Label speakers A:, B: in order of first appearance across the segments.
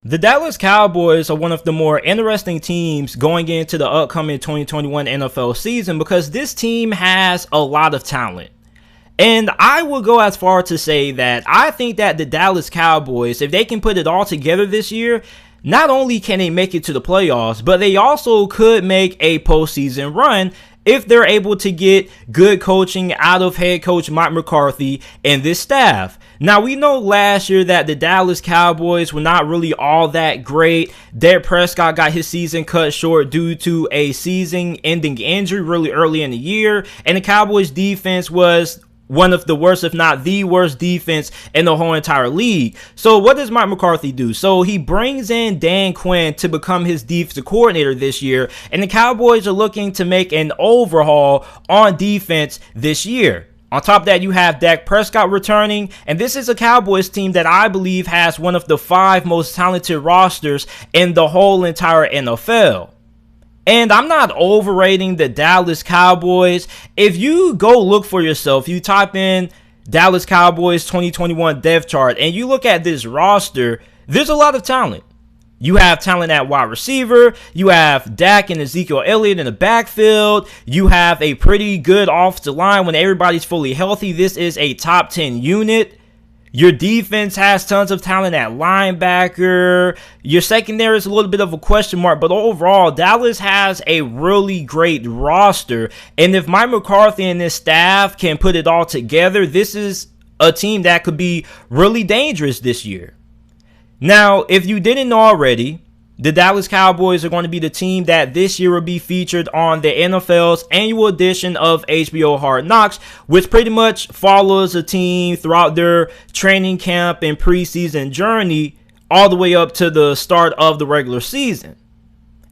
A: The Dallas Cowboys are one of the more interesting teams going into the upcoming 2021 NFL season because this team has a lot of talent. And I will go as far to say that I think that the Dallas Cowboys, if they can put it all together this year, not only can they make it to the playoffs, but they also could make a postseason run if they're able to get good coaching out of head coach Mike McCarthy and this staff. Now, we know last year that the Dallas Cowboys were not really all that great. Dak Prescott got his season cut short due to a season-ending injury really early in the year, and the Cowboys defense was one of the worst, if not the worst defense in the whole entire league. So what does Mike McCarthy do? So he brings in Dan Quinn to become his defensive coordinator this year, and the Cowboys are looking to make an overhaul on defense this year. On top of that, you have Dak Prescott returning, and this is a Cowboys team that I believe has one of the 5 most talented rosters in the whole entire NFL. And I'm not overrating the Dallas Cowboys. If you go look for yourself, you type in Dallas Cowboys 2021 depth chart, and you look at this roster, there's a lot of talent. You have talent at wide receiver. You have Dak and Ezekiel Elliott in the backfield. You have a pretty good offensive line when everybody's fully healthy. This is a top 10 unit. Your defense has tons of talent at linebacker. Your secondary is a little bit of a question mark, but overall, Dallas has a really great roster. And if Mike McCarthy and his staff can put it all together, this is a team that could be really dangerous this year. Now, if you didn't know already, the Dallas Cowboys are going to be the team that this year will be featured on the NFL's annual edition of HBO Hard Knocks, which pretty much follows a team throughout their training camp and preseason journey all the way up to the start of the regular season.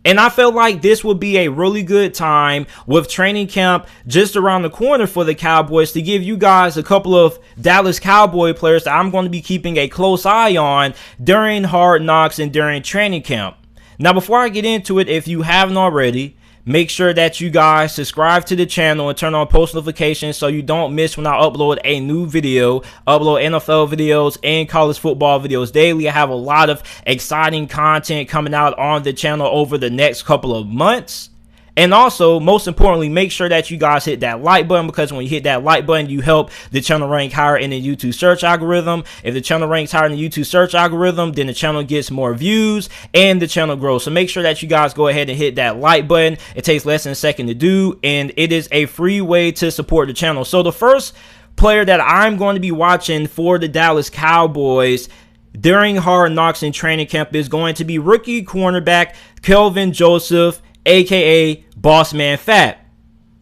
A: And I felt like this would be a really good time with training camp just around the corner for the Cowboys to give you guys a couple of Dallas Cowboy players that I'm going to be keeping a close eye on during Hard Knocks and during training camp. Now, before I get into it, if you haven't already, make sure that you guys subscribe to the channel and turn on post notifications so you don't miss when I upload a new video. Upload NFL videos and college football videos daily. I have a lot of exciting content coming out on the channel over the next couple of months. And also, most importantly, make sure that you guys hit that like button, because when you hit that like button, you help the channel rank higher in the YouTube search algorithm. If the channel ranks higher in the YouTube search algorithm, then the channel gets more views and the channel grows. So make sure that you guys go ahead and hit that like button. It takes less than a second to do, and it is a free way to support the channel. So the first player that I'm going to be watching for the Dallas Cowboys during Hard Knocks and training camp is going to be rookie cornerback Kelvin Joseph, aka Boss Man Fat.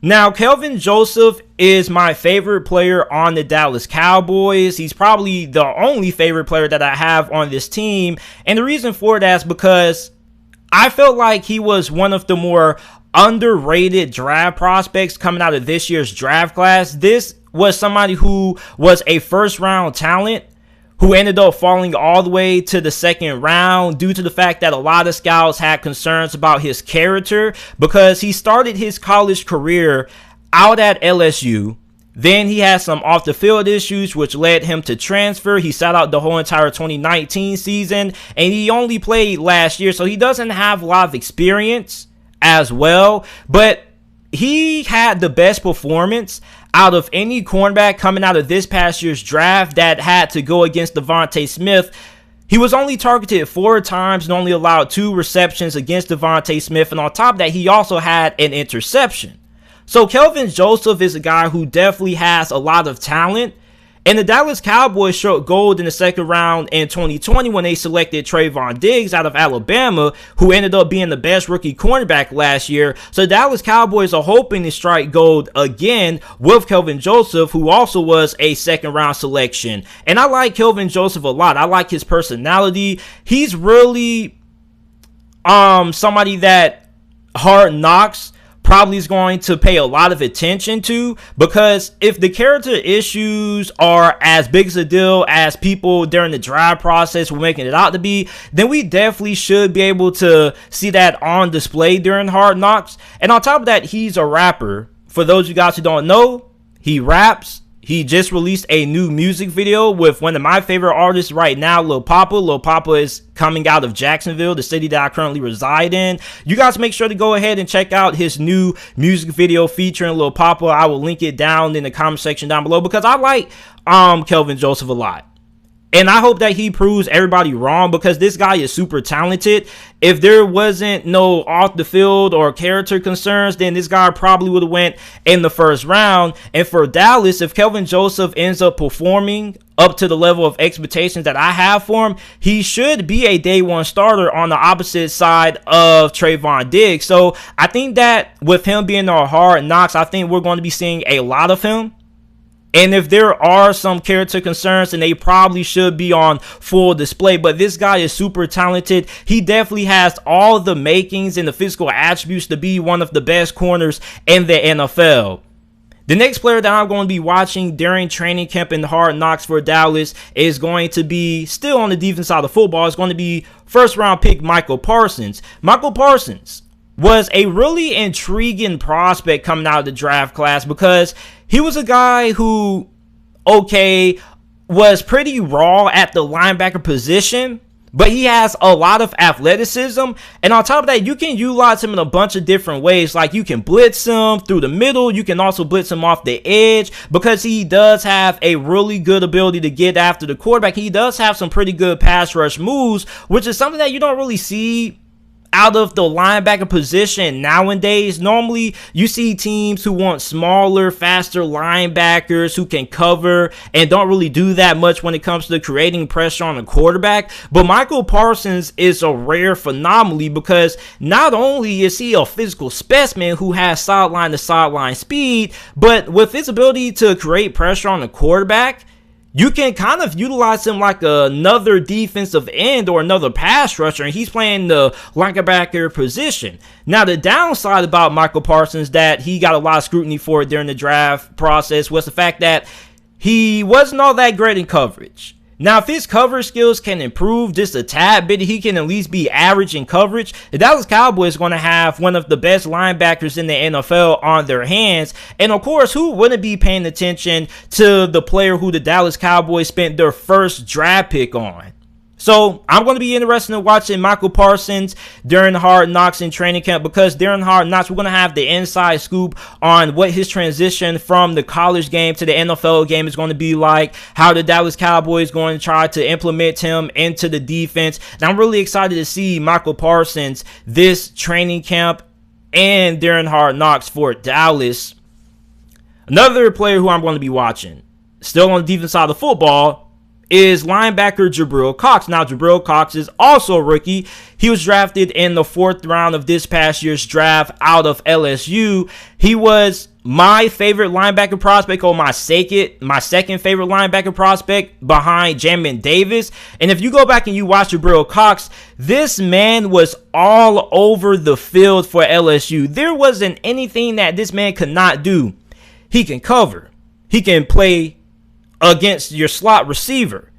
A: Now, Kelvin Joseph is my favorite player on the Dallas Cowboys. He's probably the only favorite player that I have on this team. And the reason for that is because I felt like he was one of the more underrated draft prospects coming out of this year's draft class. This was somebody who was a first round talent who ended up falling all the way to the second round due to the fact that a lot of scouts had concerns about his character, because he started his college career out at LSU. Then he had some off the field issues, which led him to transfer. He sat out the whole entire 2019 season, and he only played last year, so he doesn't have a lot of experience as well. But he had the best performance out of any cornerback coming out of this past year's draft that had to go against Devontae Smith. He was only targeted 4 times and only allowed 2 receptions against Devontae Smith. And on top of that, he also had an interception. So Kelvin Joseph is a guy who definitely has a lot of talent. And the Dallas Cowboys struck gold in the second round in 2020 when they selected Trayvon Diggs out of Alabama, who ended up being the best rookie cornerback last year. So the Dallas Cowboys are hoping to strike gold again with Kelvin Joseph, who also was a second round selection. And I like Kelvin Joseph a lot. I like his personality. He's really somebody that Hard Knocks probably is going to pay a lot of attention to, because if the character issues are as big as a deal as people during the draft process were making it out to be, then we definitely should be able to see that on display during Hard Knocks. And on top of that, he's a rapper. For those of you guys who don't know, he raps. He just released a new music video with one of my favorite artists right now, Lil Papa. Lil Papa is coming out of Jacksonville, the city that I currently reside in. You guys make sure to go ahead and check out his new music video featuring Lil Papa. I will link it down in the comment section down below because I like Kelvin Joseph a lot. And I hope that he proves everybody wrong because this guy is super talented. If there wasn't no off the field or character concerns, then this guy probably would have went in the first round. And for Dallas, if Kelvin Joseph ends up performing up to the level of expectations that I have for him, he should be a day one starter on the opposite side of Trayvon Diggs. So I think that with him being on Hard Knocks, I think we're going to be seeing a lot of him. And if there are some character concerns, then they probably should be on full display. But this guy is super talented. He definitely has all the makings and the physical attributes to be one of the best corners in the NFL. The next player that I'm going to be watching during training camp and Hard Knocks for Dallas is going to be still on the defense side of football. It's going to be first round pick Micah Parsons. Micah Parsons was a really intriguing prospect coming out of the draft class because he was a guy who, was pretty raw at the linebacker position, but he has a lot of athleticism. And on top of that, you can utilize him in a bunch of different ways. Like you can blitz him through the middle. You can also blitz him off the edge because he does have a really good ability to get after the quarterback. He does have some pretty good pass rush moves, which is something that you don't really see out of the linebacker position nowadays. Normally you see teams who want smaller, faster linebackers who can cover and don't really do that much when it comes to creating pressure on the quarterback. But Micah Parsons is a rare phenomaly because not only is he a physical specimen who has sideline to sideline speed, but with his ability to create pressure on the quarterback, you can kind of utilize him like another defensive end or another pass rusher, and he's playing the linebacker position. Now, the downside about Micah Parsons that he got a lot of scrutiny for during the draft process was the fact that he wasn't all that great in coverage. Now, if his coverage skills can improve just a tad bit, he can at least be average in coverage. The Dallas Cowboys are going to have one of the best linebackers in the NFL on their hands. And of course, who wouldn't be paying attention to the player who the Dallas Cowboys spent their first draft pick on? So I'm going to be interested in watching Micah Parsons during Hard Knocks in training camp because during Hard Knocks, we're going to have the inside scoop on what his transition from the college game to the NFL game is going to be like, how the Dallas Cowboys going to try to implement him into the defense. And I'm really excited to see Micah Parsons this training camp and during Hard Knocks for Dallas. Another player who I'm going to be watching, still on the defense side of the football, is linebacker Jabril Cox. Now, Jabril Cox is also a rookie. He was drafted in the 4th round of this past year's draft out of LSU. He was my favorite linebacker prospect, or my second favorite linebacker prospect behind Jamin Davis. And if you go back and you watch Jabril Cox, this man was all over the field for LSU. There wasn't anything that this man could not do. He can cover. He can play against your slot receiver.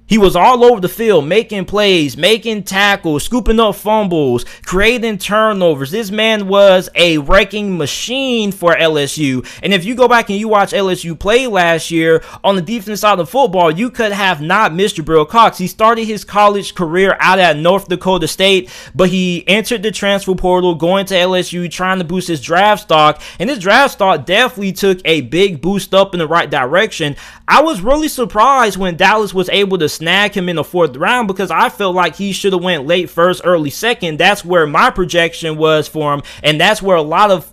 A: He was all over the field, making plays, making tackles, scooping up fumbles, creating turnovers. This man was a wrecking machine for LSU. And if you go back and you watch LSU play last year on the defense side of football, you could have not missed Jabril Cox. He started his college career out at North Dakota State, but he entered the transfer portal, going to LSU, trying to boost his draft stock. And his draft stock definitely took a big boost up in the right direction. I was really surprised when Dallas was able to snag him in the 4th round because I felt like he should have went late first, early second. That's where my projection was for him, and that's where a lot of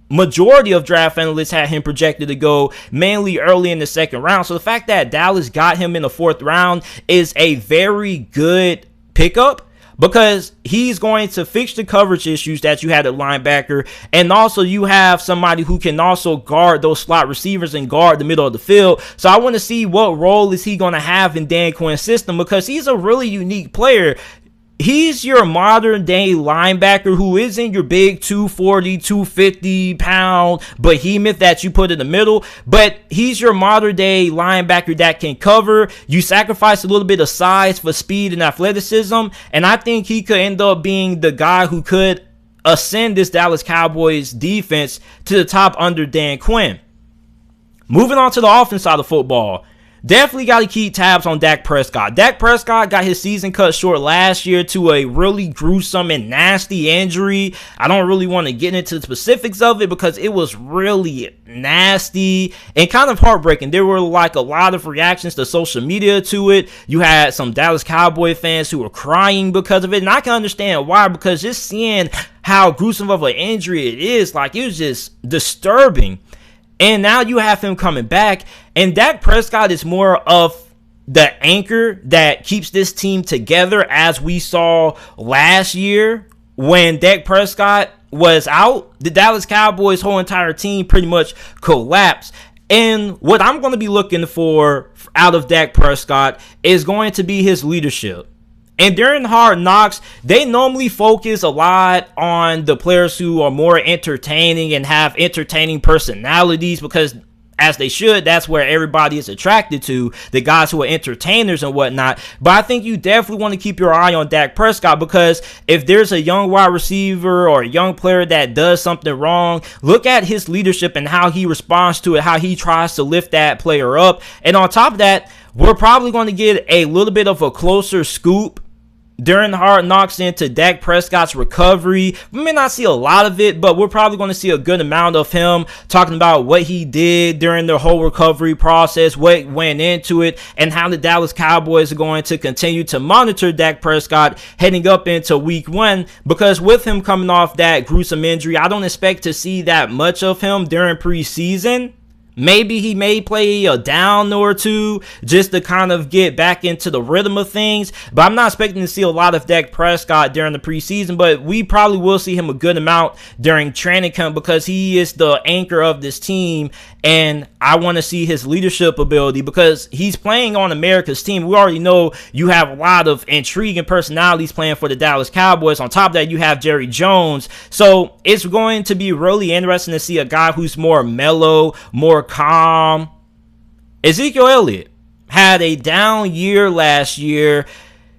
A: majority of draft analysts had him projected to go, mainly early in the 2nd round. So the fact that Dallas got him in the 4th round is a very good pickup, because he's going to fix the coverage issues that you had at linebacker. And also you have somebody who can also guard those slot receivers and guard the middle of the field. So I want to see what role is he going to have in Dan Quinn's system, because he's a really unique player. He's your modern day linebacker who isn't your big 240, 250 pound behemoth that you put in the middle, but he's your modern day linebacker that can cover. You sacrifice a little bit of size for speed and athleticism, and I think he could end up being the guy who could ascend this Dallas Cowboys defense to the top under Dan Quinn. Moving on to the offense side of football. Definitely got to keep tabs on Dak Prescott. Dak Prescott got his season cut short last year to a really gruesome and nasty injury. I don't really want to get into the specifics of it because it was really nasty and kind of heartbreaking. There were like a lot of reactions to social media to it. You had some Dallas Cowboy fans who were crying because of it, and I can understand why, because just seeing how gruesome of an injury it is, like, it was just disturbing. And now you have him coming back, and Dak Prescott is more of the anchor that keeps this team together, as we saw last year when Dak Prescott was out. The Dallas Cowboys' whole entire team pretty much collapsed. And what I'm going to be looking for out of Dak Prescott is going to be his leadership. And during Hard Knocks, they normally focus a lot on the players who are more entertaining and have entertaining personalities, because as they should, that's where everybody is attracted to, the guys who are entertainers and whatnot. But I think you definitely want to keep your eye on Dak Prescott, because if there's a young wide receiver or a young player that does something wrong, look at his leadership and how he responds to it, how he tries to lift that player up. And on top of that, we're probably going to get a little bit of a closer scoop during the Hard Knocks into Dak Prescott's recovery. We may not see a lot of it, but we're probably going to see a good amount of him talking about what he did during the whole recovery process, what went into it, and how the Dallas Cowboys are going to continue to monitor Dak Prescott heading up into week 1. Because with him coming off that gruesome injury, I don't expect to see that much of him during preseason. Maybe he may play a down or two just to kind of get back into the rhythm of things. But I'm not expecting to see a lot of Dak Prescott during the preseason. But we probably will see him a good amount during training camp, because he is the anchor of this team. And I want to see his leadership ability, because he's playing on America's team. We already know you have a lot of intriguing personalities playing for the Dallas Cowboys. On top of that, you have Jerry Jones. So it's going to be really interesting to see a guy who's more mellow, more calm. Ezekiel Elliott had a down year last year.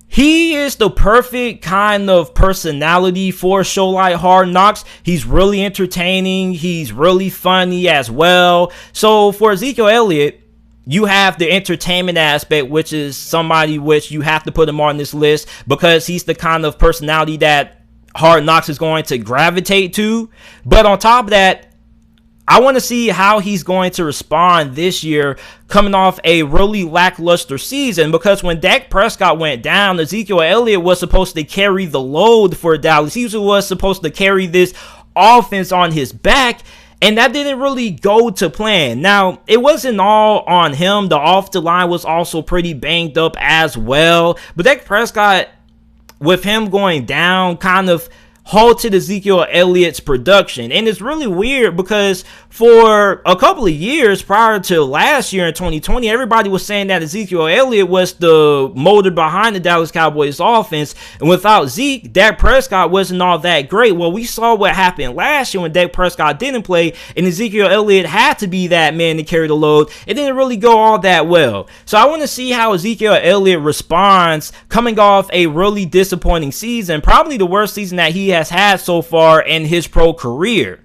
A: He is the perfect kind of personality for a show like Hard Knocks. He's really entertaining. He's really funny as well. So for Ezekiel Elliott, you have the entertainment aspect, which is somebody which you have to put him on this list, because he's the kind of personality that Hard Knocks is going to gravitate to. But on top of that, I want to see how he's going to respond this year, coming off a really lackluster season, because when Dak Prescott went down, Ezekiel Elliott was supposed to carry the load for Dallas. He was supposed to carry this offense on his back, and that didn't really go to plan. Now, it wasn't all on him. The offensive line was also pretty banged up as well. But Dak Prescott, with him going down, kind of halted Ezekiel Elliott's production. And it's really weird, because for a couple of years prior to last year in 2020, everybody was saying that Ezekiel Elliott was the motor behind the Dallas Cowboys offense, and without Zeke, Dak Prescott wasn't all that great. Well, we saw what happened last year when Dak Prescott didn't play and Ezekiel Elliott had to be that man to carry the load. It didn't really go all that well. So I want to see how Ezekiel Elliott responds coming off a really disappointing season, probably the worst season that he has had so far in his pro career.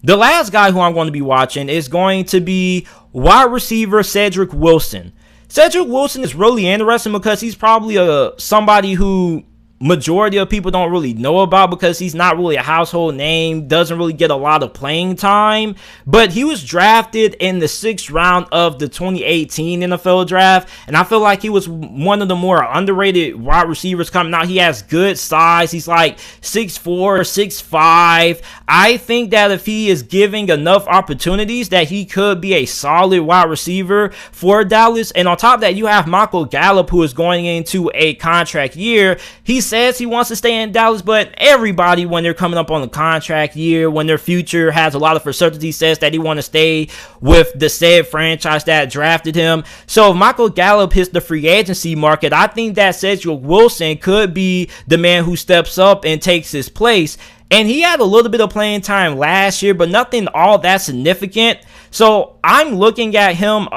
A: The last guy who I'm going to be watching is going to be wide receiver Cedric Wilson. Cedric Wilson is really interesting because he's probably somebody who majority of people don't really know about, because he's not really a household name, doesn't really get a lot of playing time. But he was drafted in the 6th round of the 2018 NFL draft, and I feel like he was one of the more underrated wide receivers coming out. He has good size. He's like 6'4", 6'5". I think that if he is giving enough opportunities, that he could be a solid wide receiver for Dallas. And on top of that, you have Michael Gallup, who is going into a contract year. He says he wants to stay in Dallas, but everybody, when they're coming up on the contract year, when their future has a lot of uncertainty, says that he want to stay with the said franchise that drafted him. So if Michael Gallup hits the free agency market, I think that Cedric Wilson could be the man who steps up and takes his place. And he had a little bit of playing time last year, but nothing all that significant. So I'm looking at him.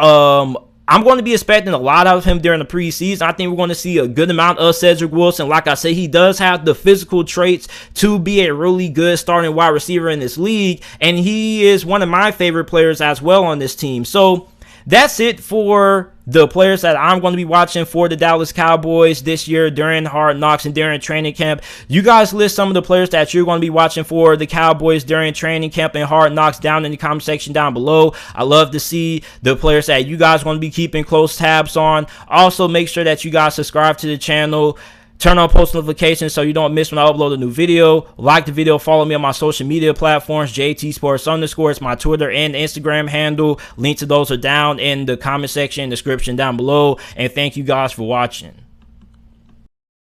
A: I'm going to be expecting a lot out of him during the preseason. I think we're going to see a good amount of Cedric Wilson. Like I said, he does have the physical traits to be a really good starting wide receiver in this league, and he is one of my favorite players as well on this team. So that's it for the players that I'm going to be watching for the Dallas Cowboys this year during Hard Knocks and during training camp. You guys list some of the players that you're going to be watching for the Cowboys during training camp and Hard Knocks down in the comment section down below. I love to see the players that you guys want to be keeping close tabs on. Also, make sure that you guys subscribe to the channel. Turn on post notifications so you don't miss when I upload a new video. Like the video. Follow me on my social media platforms. JT_Sports_ is my Twitter and Instagram handle. Links to those are down in the comment section, description down below. And thank you guys for watching.